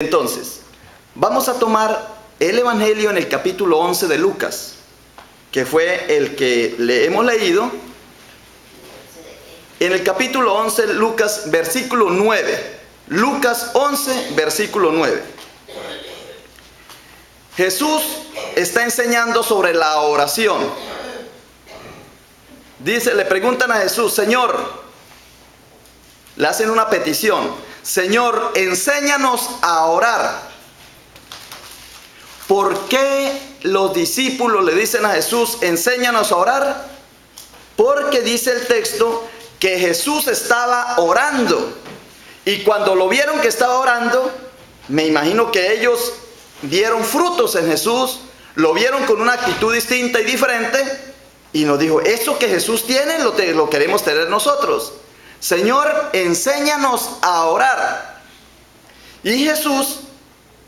Entonces, vamos a tomar el Evangelio en el capítulo 11 de Lucas, que fue el que le hemos leído. En el capítulo 11, Lucas, versículo 9. Lucas 11, versículo 9. Jesús está enseñando sobre la oración. Dice, le preguntan a Jesús, Señor, le hacen una petición. Señor, enséñanos a orar. ¿Por qué los discípulos le dicen a Jesús, enséñanos a orar? Porque dice el texto que Jesús estaba orando. Y cuando lo vieron que estaba orando, me imagino que ellos vieron frutos en Jesús, lo vieron con una actitud distinta y diferente, y nos dijo, eso que Jesús tiene, lo queremos tener nosotros. Señor, enséñanos a orar. Y Jesús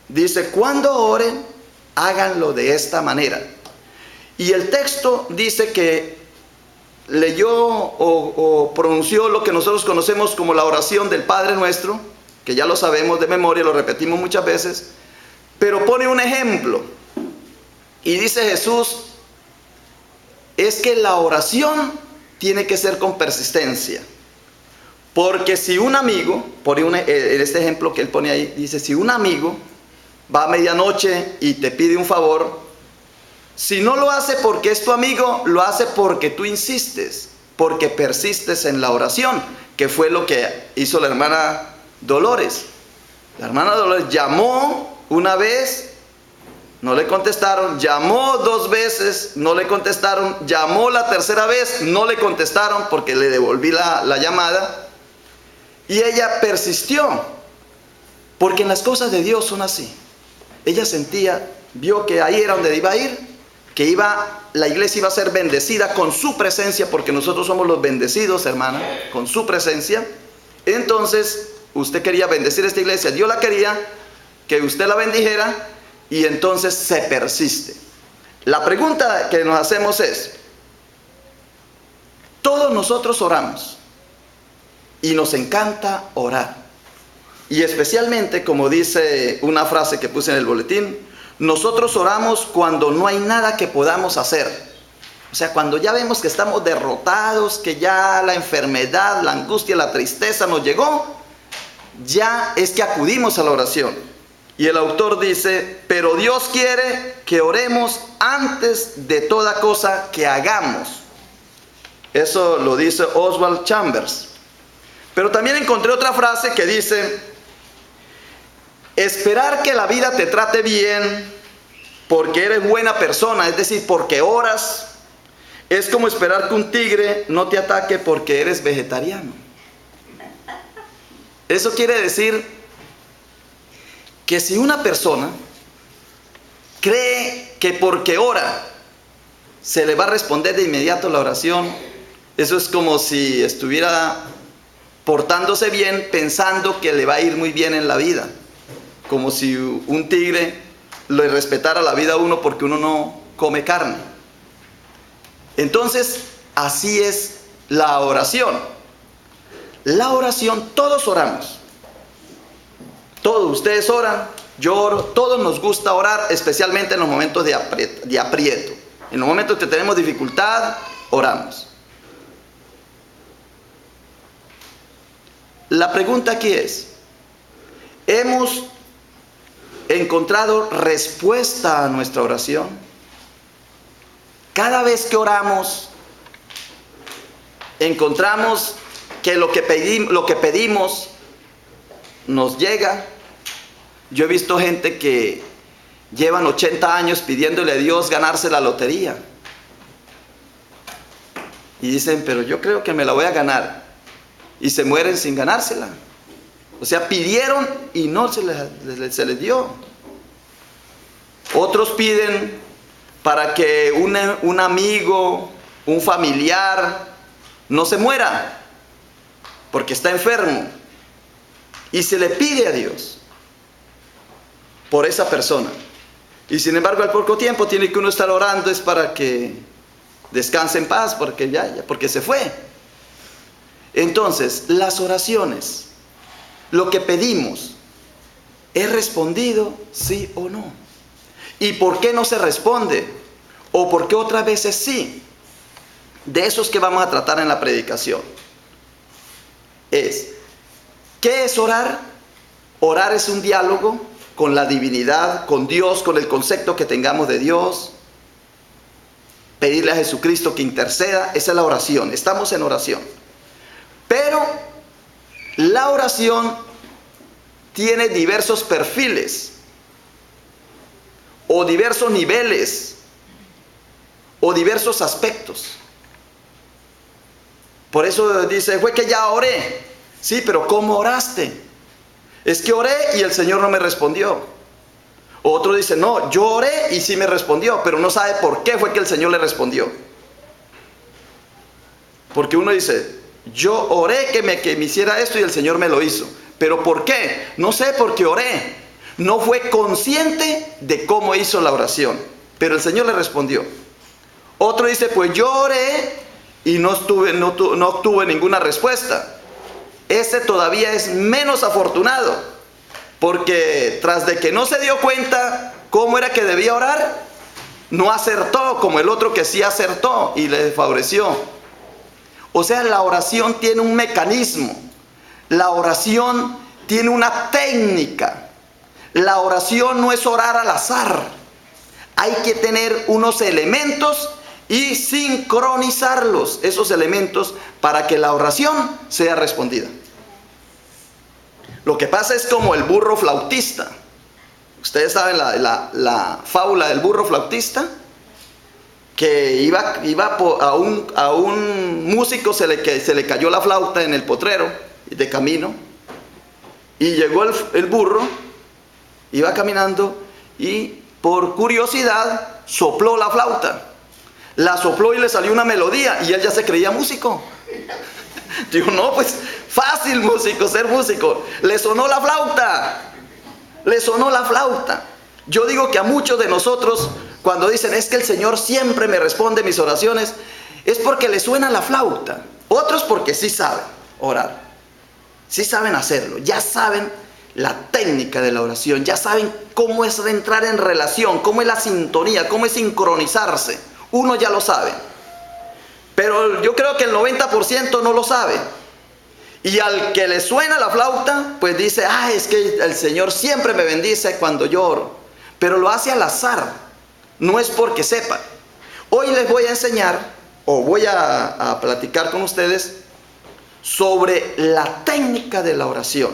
dice, cuando oren, háganlo de esta manera. Y el texto dice que leyó o pronunció lo que nosotros conocemos como la oración del Padre Nuestro, que ya lo sabemos de memoria, lo repetimos muchas veces, pero pone un ejemplo. Y dice Jesús, es que la oración tiene que ser con persistencia. Porque si un amigo, en este ejemplo que él pone ahí, dice, si un amigo va a medianoche y te pide un favor, si no lo hace porque es tu amigo, lo hace porque tú insistes, porque persistes en la oración, que fue lo que hizo la hermana Dolores. La hermana Dolores llamó una vez, no le contestaron, llamó dos veces, no le contestaron, llamó la tercera vez, no le contestaron porque le devolví la llamada. Y ella persistió, porque en las cosas de Dios son así. Ella sentía, vio que ahí era donde iba a ir, que la iglesia iba a ser bendecida con su presencia, porque nosotros somos los bendecidos, hermana, con su presencia. Entonces, usted quería bendecir esta iglesia, Dios la quería, que usted la bendijera, y entonces se persiste. La pregunta que nos hacemos es, todos nosotros oramos, y nos encanta orar. Y especialmente, como dice una frase que puse en el boletín, nosotros oramos cuando no hay nada que podamos hacer. O sea, cuando ya vemos que estamos derrotados, que ya la enfermedad, la angustia, la tristeza nos llegó, ya es que acudimos a la oración. Y el autor dice, pero Dios quiere que oremos antes de toda cosa que hagamos. Eso lo dice Oswald Chambers. Pero también encontré otra frase que dice, esperar que la vida te trate bien porque eres buena persona, es decir, porque oras, es como esperar que un tigre no te ataque porque eres vegetariano. Eso quiere decir que si una persona cree que porque ora se le va a responder de inmediato la oración, eso es como si estuviera portándose bien pensando que le va a ir muy bien en la vida, como si un tigre le respetara la vida a uno porque uno no come carne. Entonces, así es la oración. La oración, todos oramos. Todos, ustedes oran, yo oro, todos nos gusta orar, especialmente en los momentos de aprieto. En los momentos que tenemos dificultad, oramos. La pregunta aquí es, ¿hemos encontrado respuesta a nuestra oración? Cada vez que oramos, encontramos que lo que pedimos nos llega. Yo he visto gente que llevan 80 años pidiéndole a Dios ganarse la lotería. Y dicen, pero yo creo que me la voy a ganar. Y se mueren sin ganársela. O sea, pidieron y no se les dio. Otros piden para que un amigo, un familiar, no se muera, porque está enfermo. Y se le pide a Dios por esa persona. Y sin embargo, al poco tiempo tiene que uno estar orando, es para que descanse en paz, porque se fue. Entonces, las oraciones, lo que pedimos, ¿Es respondido sí o no? ¿Y por qué no se responde? ¿O por qué otras veces sí? De eso es que vamos a tratar en la predicación. ¿Qué es orar? Orar es un diálogo con la divinidad, con Dios, con el concepto que tengamos de Dios. Pedirle a Jesucristo que interceda, esa es la oración. Estamos en oración. Pero la oración tiene diversos perfiles, o diversos niveles, o diversos aspectos. Por eso dice, fue que ya oré. Sí, pero ¿cómo oraste? Es que oré y el Señor no me respondió. Otro dice, no, yo oré y sí me respondió, pero no sabe por qué fue que el Señor le respondió. Porque uno dice, yo oré que me hiciera esto y el Señor me lo hizo. ¿Pero por qué? No sé, porque oré. No fue consciente de cómo hizo la oración, pero el Señor le respondió. Otro dice, pues yo oré y no obtuve ninguna respuesta. Ese todavía es menos afortunado, porque tras de que no se dio cuenta cómo era que debía orar, no acertó como el otro que sí acertó y le favoreció. O sea, la oración tiene un mecanismo, la oración tiene una técnica. La oración no es orar al azar. Hay que tener unos elementos y sincronizarlos, esos elementos, para que la oración sea respondida. Lo que pasa es como el burro flautista. Ustedes saben la fábula del burro flautista, que iba a un músico se le cayó la flauta en el potrero de camino, y llegó el burro, iba caminando y por curiosidad sopló la flauta. La sopló y le salió una melodía y él ya se creía músico. Digo, no, pues fácil ser músico. Le sonó la flauta. Le sonó la flauta. Yo digo que a muchos de nosotros, cuando dicen, es que el Señor siempre me responde mis oraciones, es porque le suena la flauta. Otros porque sí saben orar. Sí saben hacerlo. Ya saben la técnica de la oración. Ya saben cómo es entrar en relación, cómo es la sintonía, cómo es sincronizarse. Uno ya lo sabe. Pero yo creo que el 90% no lo sabe. Y al que le suena la flauta, pues dice, es que el Señor siempre me bendice cuando yo oro. Pero lo hace al azar, no es porque sepa. Hoy les voy a enseñar, o voy a platicar con ustedes, sobre la técnica de la oración.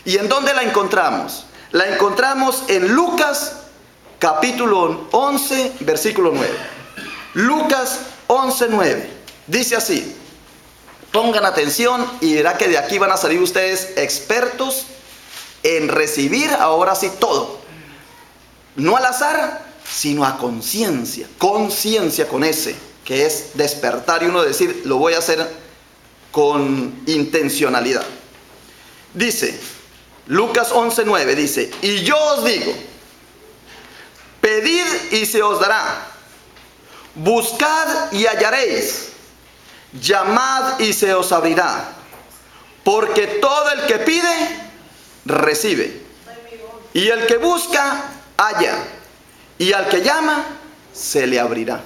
¿Y en dónde la encontramos? La encontramos en Lucas, capítulo 11, versículo 9. Lucas 11:9. Dice así. Pongan atención y verá que de aquí van a salir ustedes expertos en recibir ahora sí todo. No al azar, sino a conciencia. Conciencia con ese, que es despertar y uno decir, lo voy a hacer con intencionalidad. Dice, Lucas 11:9 dice, y yo os digo, pedid y se os dará, buscad y hallaréis, llamad y se os abrirá, porque todo el que pide, recibe, y el que busca, halla, y al que llama, se le abrirá.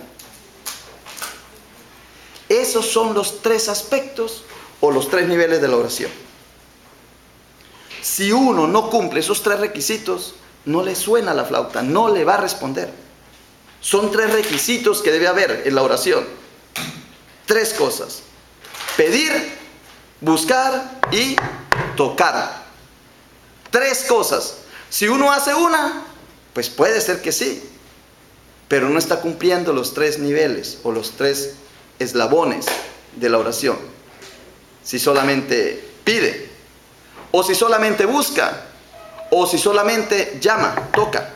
Esos son los tres aspectos o los tres niveles de la oración. Si uno no cumple esos tres requisitos, no le suena la flauta, no le va a responder. Son tres requisitos que debe haber en la oración. Tres cosas: pedir, buscar y tocar. Tres cosas. Si uno hace una, pues puede ser que sí, pero no está cumpliendo los tres niveles o los tres eslabones de la oración. Si solamente pide, o si solamente busca, o si solamente llama, toca.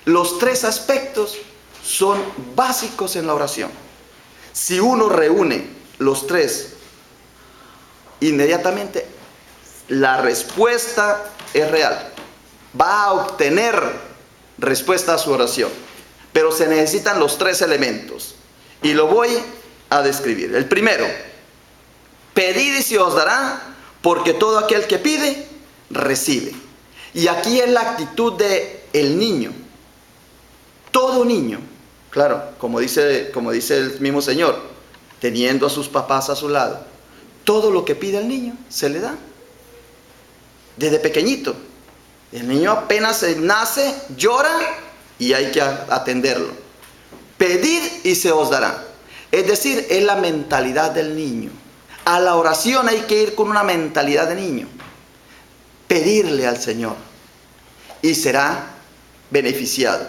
Los tres aspectos son básicos en la oración. Si uno reúne los tres, inmediatamente la respuesta es real. Va a obtener respuesta a su oración. Pero se necesitan los tres elementos. Y lo voy a describir. El primero, pedid y se os dará, porque todo aquel que pide, recibe. Y aquí es la actitud de el niño. Todo niño, claro, como dice el mismo Señor, teniendo a sus papás a su lado, todo lo que pide el niño se le da. Desde pequeñito. El niño apenas nace, llora y hay que atenderlo. Pedid y se os dará. Es decir, es la mentalidad del niño. A la oración hay que ir con una mentalidad de niño. Pedirle al Señor y será beneficiado.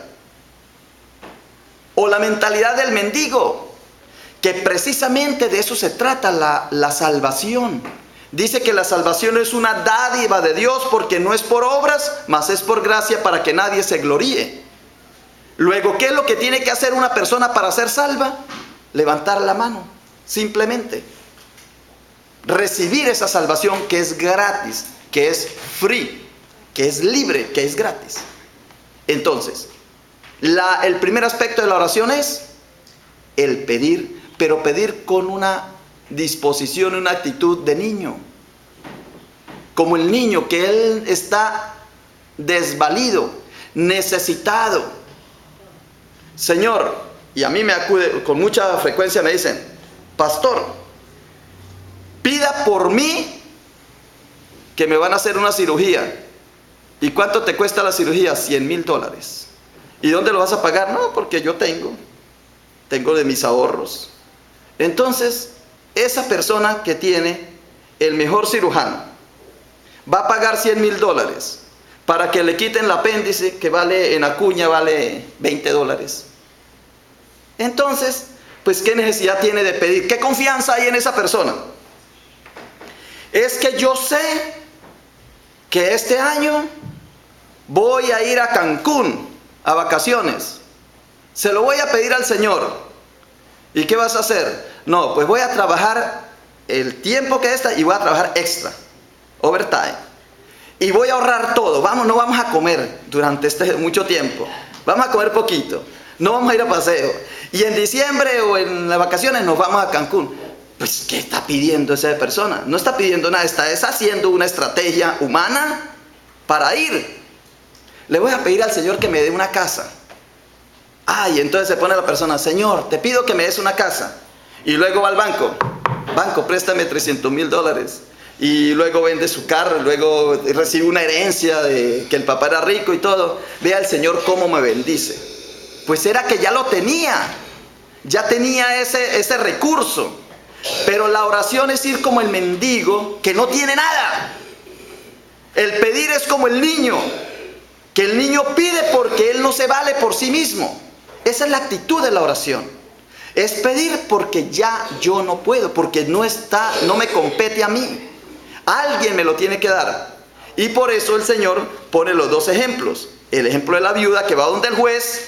O la mentalidad del mendigo, que precisamente de eso se trata la salvación. Dice que la salvación es una dádiva de Dios porque no es por obras, mas es por gracia para que nadie se gloríe. Luego, ¿qué es lo que tiene que hacer una persona para ser salva? Levantar la mano, simplemente. Recibir esa salvación que es gratis, que es free, que es libre, que es gratis. Entonces, el primer aspecto de la oración es el pedir, pero pedir con una disposición, una actitud de niño. Como el niño, que él está desvalido, necesitado. Señor, y a mí me acude, con mucha frecuencia me dicen, pastor, pida por mí que me van a hacer una cirugía. ¿Y cuánto te cuesta la cirugía? $100,000. ¿Y dónde lo vas a pagar? No, porque yo tengo de mis ahorros. Entonces, esa persona que tiene el mejor cirujano va a pagar $100,000 para que le quiten el apéndice que vale en Acuña, vale $20. Entonces, pues ¿qué necesidad tiene de pedir? ¿Qué confianza hay en esa persona? Es que yo sé que este año voy a ir a Cancún a vacaciones. Se lo voy a pedir al Señor. ¿Y qué vas a hacer? No, pues voy a trabajar el tiempo que está y voy a trabajar extra, overtime. Y voy a ahorrar todo. No vamos a comer durante mucho tiempo. Vamos a comer poquito. No vamos a ir a paseo. Y en diciembre o en las vacaciones nos vamos a Cancún. Pues, ¿qué está pidiendo esa persona? No está pidiendo nada, está haciendo una estrategia humana para ir. Le voy a pedir al Señor que me dé una casa. Y entonces se pone la persona, Señor, te pido que me des una casa. Y luego va al banco, préstame $300,000. Y luego vende su carro, luego recibe una herencia de que el papá era rico y todo. Vea al Señor cómo me bendice. Pues era que ya lo tenía, ya tenía ese recurso. Pero la oración es ir como el mendigo que no tiene nada. El pedir es como el niño, que el niño pide porque él no se vale por sí mismo. Esa es la actitud de la oración. Es pedir porque ya yo no puedo, porque no me compete a mí. Alguien me lo tiene que dar. Y por eso el Señor pone los dos ejemplos. El ejemplo de la viuda que va donde el juez,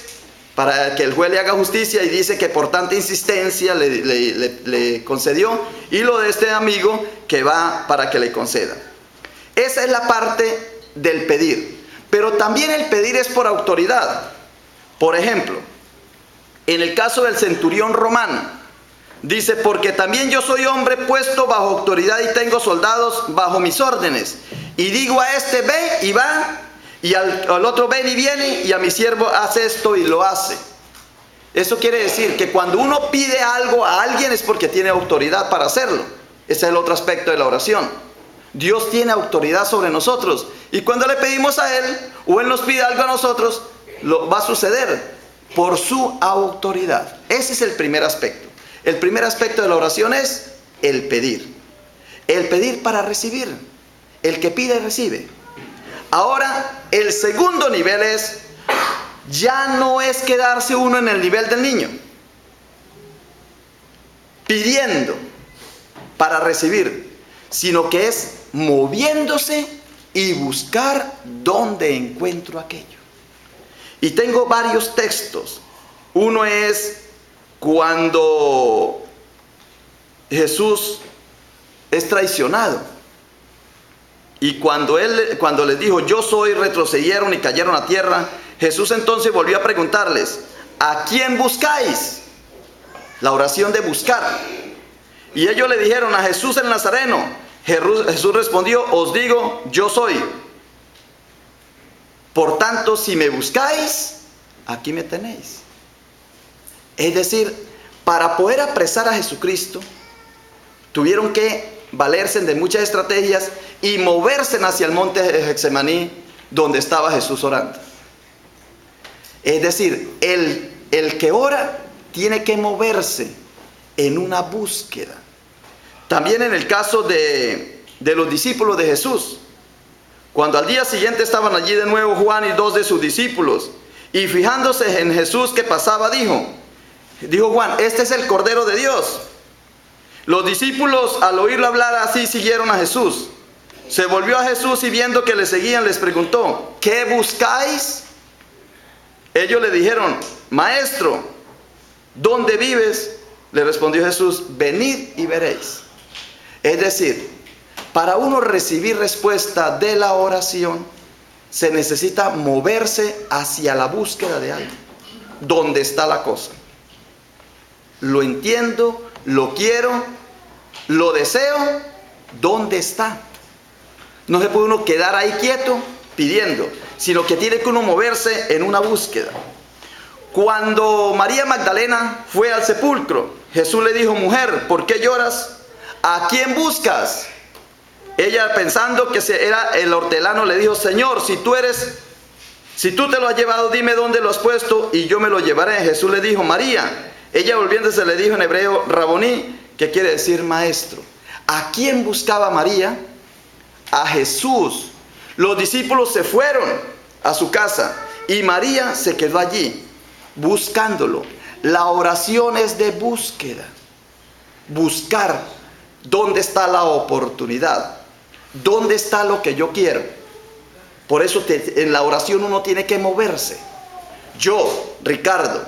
para que el juez le haga justicia y dice que por tanta insistencia le concedió. Y lo de este amigo que va para que le conceda. Esa es la parte del pedir. Pero también el pedir es por autoridad. Por ejemplo, en el caso del centurión romano, dice, porque también yo soy hombre puesto bajo autoridad y tengo soldados bajo mis órdenes. Y digo a este, ven y va, y al otro ven y viene, y a mi siervo hace esto y lo hace. Eso quiere decir que cuando uno pide algo a alguien es porque tiene autoridad para hacerlo. Ese es el otro aspecto de la oración. Dios tiene autoridad sobre nosotros. Y cuando le pedimos a Él, o Él nos pide algo a nosotros, lo va a suceder por su autoridad. Ese es el primer aspecto. El primer aspecto de la oración es el pedir. El pedir para recibir. El que pide, recibe. Ahora, el segundo nivel es, ya no es quedarse uno en el nivel del niño, pidiendo para recibir, sino que es moviéndose y buscar dónde encuentro aquello. Y tengo varios textos. Uno es cuando Jesús es traicionado. Y cuando les dijo, yo soy, retrocedieron y cayeron a tierra. Jesús entonces volvió a preguntarles, ¿a quién buscáis? La oración de buscar. Y ellos le dijeron, a Jesús el Nazareno. Jesús respondió, os digo, yo soy. Por tanto, si me buscáis, aquí me tenéis. Es decir, para poder apresar a Jesucristo, tuvieron que valerse de muchas estrategias y moverse hacia el monte de Getsemaní, donde estaba Jesús orando. Es decir, el que ora tiene que moverse en una búsqueda. También en el caso de los discípulos de Jesús, cuando al día siguiente estaban allí de nuevo Juan y 2 de sus discípulos, y fijándose en Jesús que pasaba, dijo Juan, este es el Cordero de Dios. Los discípulos, al oírlo hablar así, siguieron a Jesús. Se volvió a Jesús y viendo que le seguían, les preguntó, ¿qué buscáis? Ellos le dijeron, Maestro, ¿dónde vives? Le respondió Jesús, venid y veréis. Es decir, para uno recibir respuesta de la oración, se necesita moverse hacia la búsqueda de algo. ¿Dónde está la cosa? Lo entiendo, lo quiero, lo deseo, ¿dónde está? No se puede uno quedar ahí quieto pidiendo, sino que tiene que uno moverse en una búsqueda. Cuando María Magdalena fue al sepulcro, Jesús le dijo, mujer, ¿por qué lloras? ¿A quién buscas? Ella, pensando que era el hortelano, le dijo, Señor, si tú te lo has llevado, dime dónde lo has puesto y yo me lo llevaré. Jesús le dijo, María. Ella, volviéndose, le dijo en hebreo, Raboní, que quiere decir maestro. ¿A quién buscaba María? A Jesús. Los discípulos se fueron a su casa y María se quedó allí buscándolo. La oración es de búsqueda. Buscar dónde está la oportunidad, dónde está lo que yo quiero. Por eso en la oración uno tiene que moverse. Yo, Ricardo,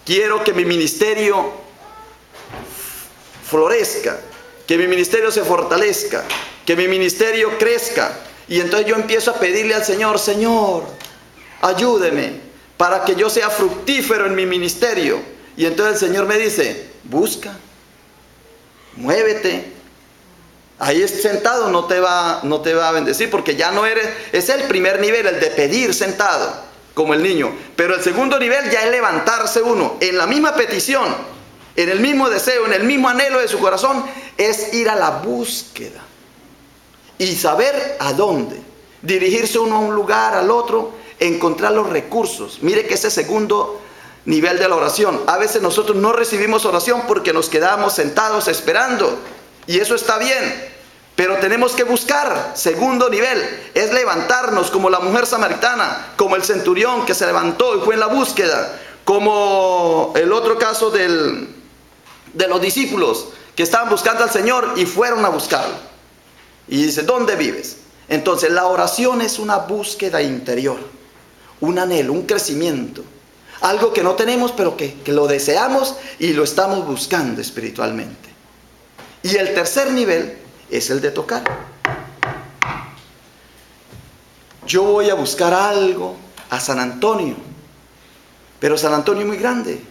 quiero que mi ministerio florezca, que mi ministerio se fortalezca, que mi ministerio crezca. Y entonces yo empiezo a pedirle al Señor, Señor, ayúdeme para que yo sea fructífero en mi ministerio. Y entonces el Señor me dice, busca, muévete. Ahí sentado no te va a bendecir, porque ya no eres, es el primer nivel, el de pedir sentado, como el niño. Pero el segundo nivel ya es levantarse uno, en la misma petición, en el mismo deseo, en el mismo anhelo de su corazón, es ir a la búsqueda. Y saber a dónde, dirigirse uno a un lugar, al otro, encontrar los recursos. Mire que ese segundo nivel de la oración, a veces nosotros no recibimos oración porque nos quedamos sentados esperando, y eso está bien, pero tenemos que buscar. Segundo nivel es levantarnos, como la mujer samaritana, como el centurión que se levantó y fue en la búsqueda, como el otro caso de los discípulos que estaban buscando al Señor y fueron a buscarlo. Y dice, ¿dónde vives? Entonces la oración es una búsqueda interior, un anhelo, un crecimiento, algo que no tenemos pero que lo deseamos y lo estamos buscando espiritualmente. Y el tercer nivel es el de tocar. Yo voy a buscar algo a San Antonio, pero San Antonio es muy grande.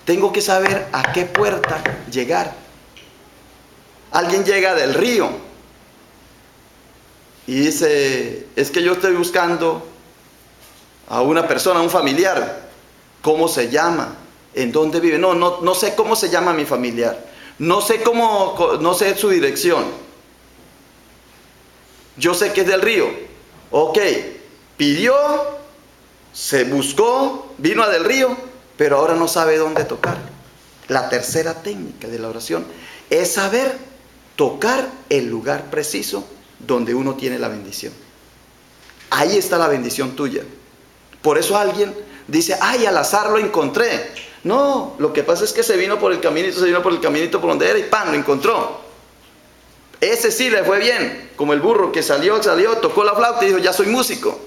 Tengo que saber a qué puerta llegar. Alguien llega del río y dice, es que yo estoy buscando a una persona, a un familiar. ¿Cómo se llama? ¿En dónde vive? No sé cómo se llama mi familiar. No sé su dirección. Yo sé que es del río. Ok, pidió, se buscó, vino a del río, pero ahora no sabe dónde tocar. La tercera técnica de la oración es saber tocar el lugar preciso donde uno tiene la bendición. Ahí está la bendición tuya. Por eso alguien dice, ay, al azar lo encontré. No, lo que pasa es que se vino por el caminito por donde era y ¡pam!, lo encontró. Ese sí le fue bien, como el burro que salió, tocó la flauta y dijo, ya soy músico.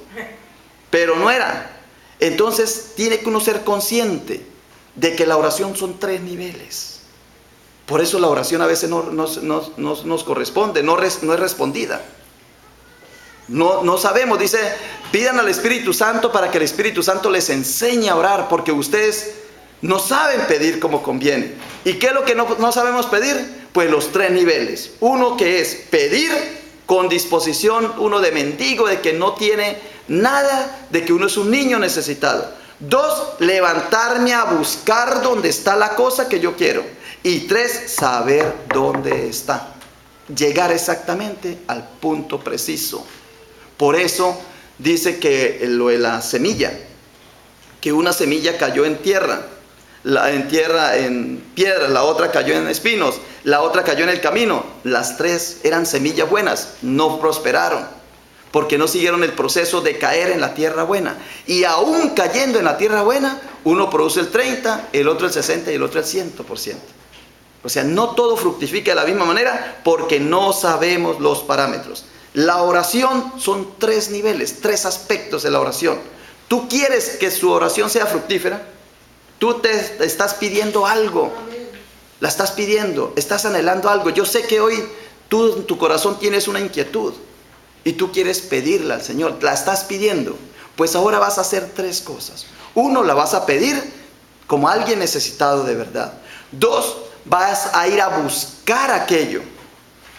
Pero no era. Entonces tiene que uno ser consciente de que la oración son 3 niveles. Por eso la oración a veces no nos corresponde, no es respondida. No sabemos, dice, pidan al Espíritu Santo para que el Espíritu Santo les enseñe a orar, porque ustedes no saben pedir como conviene. ¿Y qué es lo que no sabemos pedir? Pues los 3 niveles. Uno que es pedir con disposición, uno de mendigo, de que no tiene Nada de que uno es un niño necesitado. 2, levantarme a buscar dónde está la cosa que yo quiero. Y 3, saber dónde está. Llegar exactamente al punto preciso. Por eso dice que lo de la semilla, que una semilla cayó en tierra, en piedras, la otra cayó en espinos, la otra cayó en el camino. Las 3 eran semillas buenas, no prosperaron, porque no siguieron el proceso de caer en la tierra buena. Y aún cayendo en la tierra buena, uno produce el 30, el otro el 60 y el otro el 100%. O sea, no todo fructifica de la misma manera porque no sabemos los parámetros. La oración son 3 niveles, 3 aspectos de la oración. ¿Tú quieres que su oración sea fructífera? Tú te estás pidiendo algo. La estás pidiendo, estás anhelando algo. Yo sé que hoy tú en tu corazón tienes una inquietud y tú quieres pedirla al Señor. La estás pidiendo. Pues ahora vas a hacer 3 cosas. 1, la vas a pedir como alguien necesitado de verdad. 2, vas a ir a buscar aquello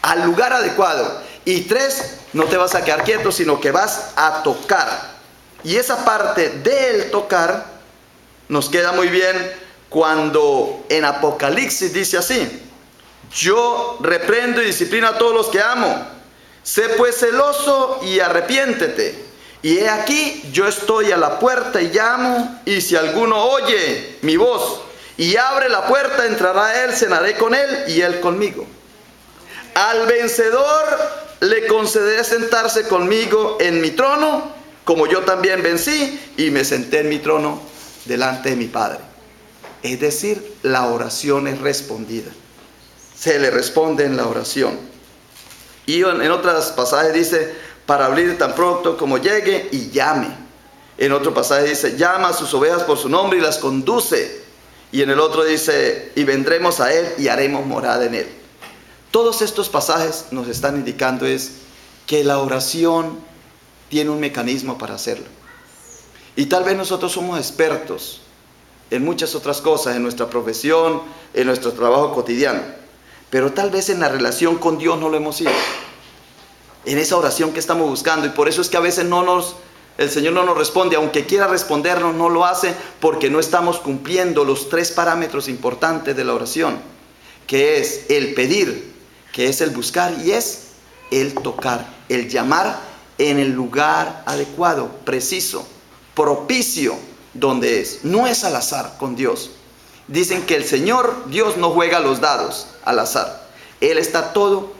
al lugar adecuado. Y 3, no te vas a quedar quieto, sino que vas a tocar. Y esa parte del tocar nos queda muy bien cuando en Apocalipsis dice así: yo reprendo y disciplino a todos los que amo. Sé pues celoso y arrepiéntete. Y he aquí, yo estoy a la puerta y llamo, y si alguno oye mi voz y abre la puerta, entrará a él, cenaré con él y él conmigo. Al vencedor le concederé sentarse conmigo en mi trono, como yo también vencí y me senté en mi trono delante de mi Padre. Es decir, la oración es respondida. Se le responde en la oración. Y en otros pasajes dice, para abrir tan pronto como llegue y llame. En otro pasaje dice, llama a sus ovejas por su nombre y las conduce. Y en el otro dice, y vendremos a él y haremos morada en él. Todos estos pasajes nos están indicando es que la oración tiene un mecanismo para hacerlo. Y tal vez nosotros somos expertos en muchas otras cosas, en nuestra profesión, en nuestro trabajo cotidiano. Pero tal vez en la relación con Dios no lo hemos sido. En esa oración que estamos buscando. Y por eso es que a veces el Señor no nos responde. Aunque quiera respondernos, no lo hace porque no estamos cumpliendo los 3 parámetros importantes de la oración. Que es el pedir, que es el buscar y es el tocar. El llamar en el lugar adecuado, preciso, propicio, donde es. No es al azar con Dios. Dicen que el Señor, Dios, no juega los dados al azar. Él está todo,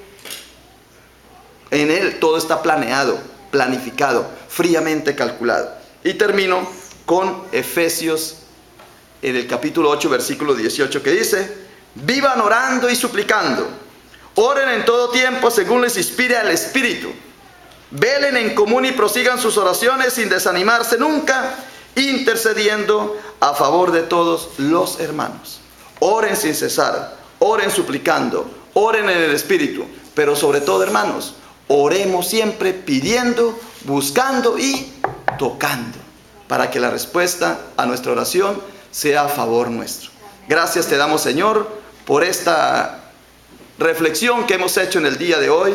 en Él todo está planeado, planificado, fríamente calculado. Y termino con Efesios, en el capítulo 8, versículo 18, que dice, vivan orando y suplicando, oren en todo tiempo según les inspire el Espíritu, velen en común y prosigan sus oraciones sin desanimarse nunca, intercediendo a favor de todos los hermanos. Oren sin cesar, oren suplicando, oren en el Espíritu, pero sobre todo, hermanos, oremos siempre pidiendo, buscando y tocando, para que la respuesta a nuestra oración sea a favor nuestro. Gracias te damos, Señor, por esta reflexión que hemos hecho en el día de hoy,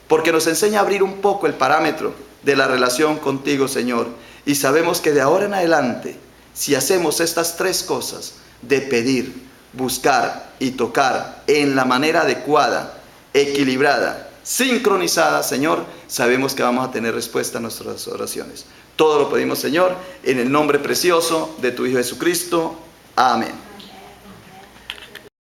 porque nos enseña a abrir un poco el parámetro de la relación contigo, Señor. Y sabemos que de ahora en adelante, si hacemos estas 3 cosas, de pedir, buscar y tocar en la manera adecuada, equilibrada, sincronizada, Señor, sabemos que vamos a tener respuesta a nuestras oraciones. Todo lo pedimos, Señor, en el nombre precioso de tu Hijo Jesucristo. Amén.